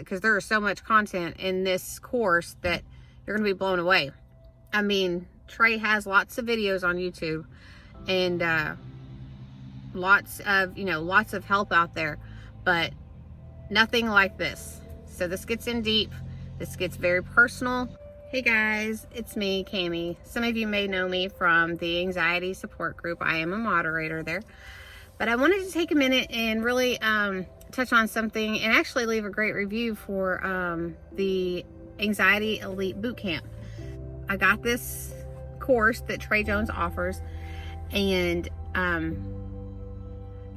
because there is so much content in this course that you're going to be blown away. I mean, Trey has lots of videos on YouTube and lots of help out there, but nothing like this. So this gets in deep. This gets very personal. Hey guys, it's me, Cammi. Some of you may know me from the anxiety support group. I am a moderator there. But I wanted to take a minute and really touch on something and actually leave a great review for the Anxiety Elite Bootcamp. I got this course that Trey Jones offers, and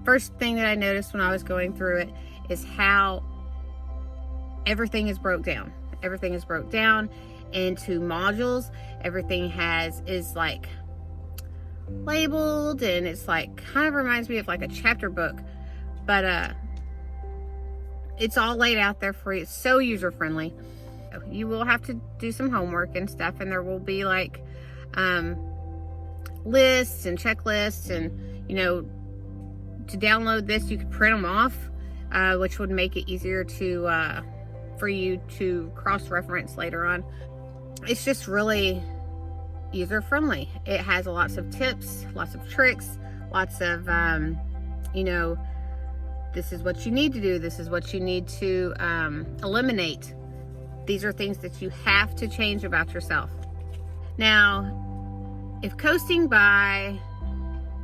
first thing that I noticed when I was going through it is how everything is broke down. Everything is broke down into modules. Everything is like labeled, and it's like kind of reminds me of like a chapter book, but it's all laid out there for you. It's so user friendly. You will have to do some homework and stuff, and there will be like lists and checklists, and to download this you could print them off, which would make it easier to for you to cross-reference later on. It's just really user friendly. It has lots of tips, lots of tricks, lots of this is what you need to do, this is what you need to eliminate. These are things that you have to change about yourself. Now, if coasting by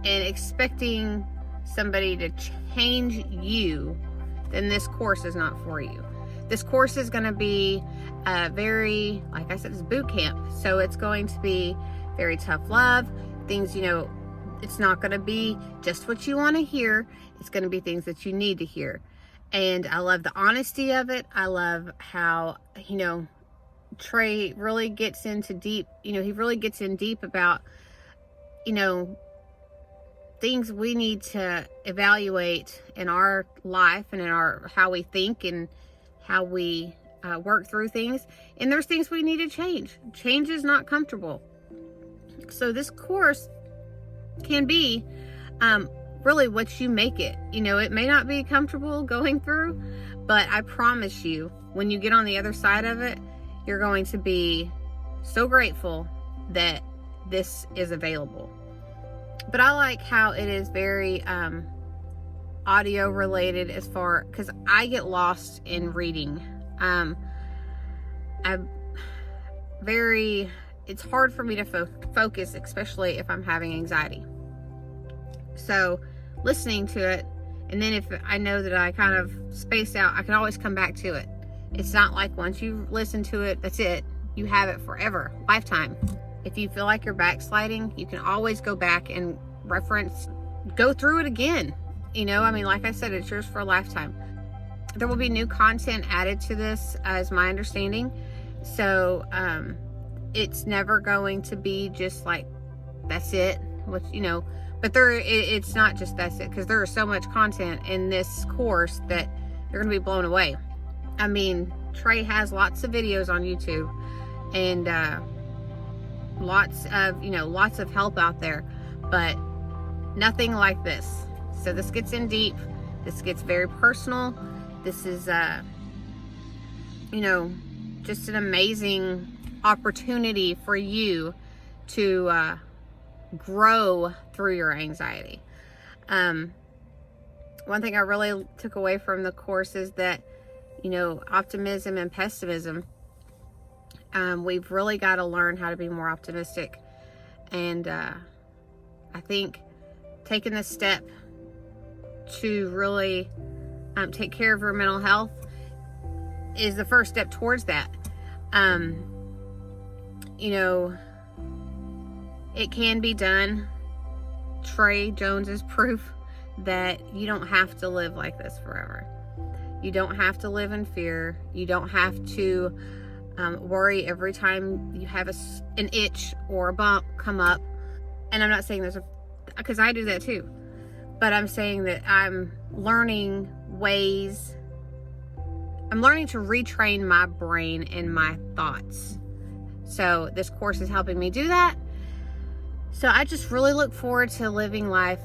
and expecting somebody to change you, then this course is not for you. This course is going to be very, like I said, it's boot camp. So it's going to be very tough love. Things, it's not going to be just what you want to hear. It's going to be things that you need to hear. And I love the honesty of it. I love how, Trey really gets into deep, he really gets in deep about, things we need to evaluate in our life and in how we think and how we work through things. And there's things we need to change. Change is not comfortable. So this course can be really what you make it. It may not be comfortable going through, but I promise you, when you get on the other side of it, you're going to be so grateful that this is available. But I like how it is very audio related, because I get lost in reading. It's hard for me to focus, especially if I'm having anxiety. So listening to it, and then if I know that I kind of space out, I can always come back to it. It's not like once you listen to it, that's it. You have it forever, lifetime. If you feel like you're backsliding, you can always go back and go through it again. Like I said, it's yours for a lifetime. There will be new content added to this, as my understanding. So it's never going to be just like, that's it, but it's not just that's it, because there is so much content in this course that you're going to be blown away. I mean, Trey has lots of videos on YouTube, and lots of help out there, but nothing like this. So this gets in deep. This gets very personal. This is just an amazing opportunity for you to grow through your anxiety. One thing I really took away from the course is that optimism and pessimism, we've really got to learn how to be more optimistic. And I think taking this step to really take care of your mental health is the first step towards that. It can be done. Trey Jones is proof that you don't have to live like this forever. You don't have to live in fear. You don't have to worry every time you have an itch or a bump come up. And I'm not saying because I do that too, but I'm saying that I'm learning to retrain my brain and my thoughts. So this course is helping me do that. So I just really look forward to living life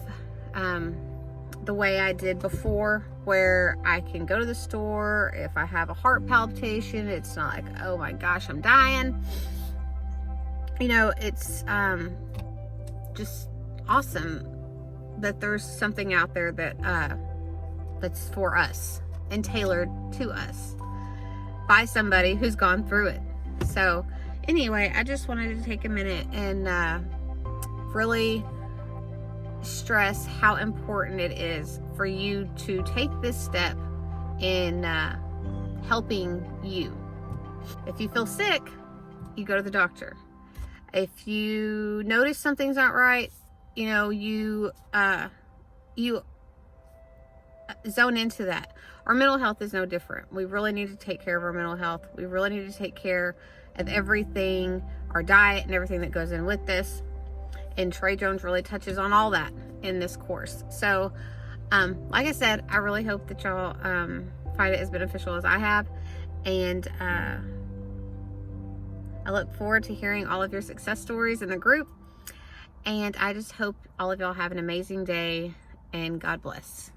the way I did before, where I can go to the store. If I have a heart palpitation, it's not like, oh my gosh, I'm dying. You know, it's just awesome that there's something out there that that's for us and tailored to us by somebody who's gone through it. So anyway, I just wanted to take a minute and really stress how important it is for you to take this step in helping you. If you feel sick, you go to the doctor. If you notice something's not right, you know, you zone into that. Our mental health is no different. We really need to take care of our mental health. We really need to take care of everything, our diet and everything that goes in with this. And Trey Jones really touches on all that in this course. So, like I said, I really hope that y'all find it as beneficial as I have. And I look forward to hearing all of your success stories in the group. And I just hope all of y'all have an amazing day, and God bless.